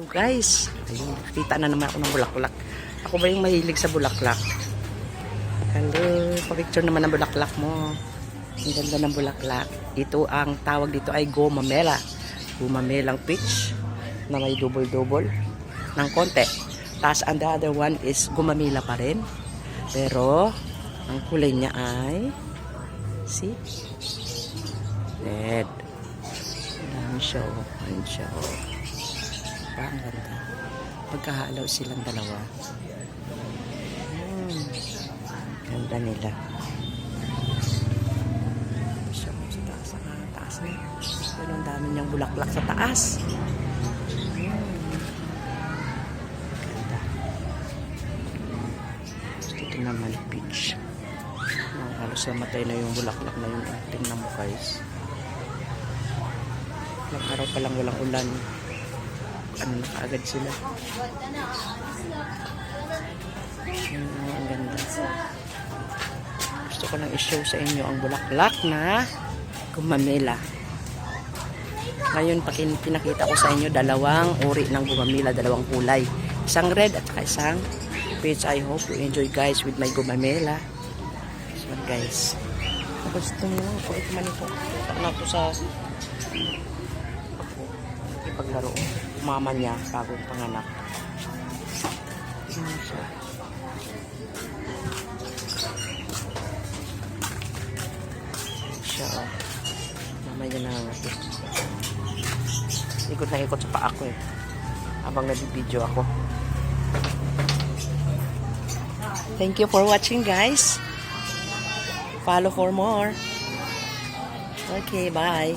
guys. Ayun, kita na naman ako ng bulaklak. Ako ba yung mahilig sa bulaklak? Hello, pa-picture naman ng bulaklak mo. Ang ganda ng bulaklak. Ito ang tawag dito ay gumamela. Gumamelang peach na may double-double ng konti. Tapos and the other one is gumamela pa rin. Pero ang kulay niya ay see? Red. Ayan siya. Ayan siya. Ang ganda. Pagkahalaw silang dalawa. Ganda nila. Siya sa taas. Taas na. Pero ang dami niyang bulaklak sa taas. Ganda. Ito naman peach. Halos namatay na yung bulaklak na yun. Tingnan mo guys. Ilang araw pa lang walang ulan. Ano na kaagad sila. Ang ganda. Gusto ko lang i-show sa inyo ang bulaklak na gumamela. Ngayon, pinakita ko sa inyo dalawang uri ng gumamela, dalawang kulay. Isang red at isang peach. I hope you enjoy guys with my gumamela. This one guys. Gusto nyo, kulit man ito. Ito na ito sa ipaglaro. Mama niya, bagong panganak. Ano siya? Siya, oh. Mama niya nangangatik. Ikot na ikot sa paa ko eh. Habang nag-video ako. Thank you for watching guys. Follow for more. Okay, bye.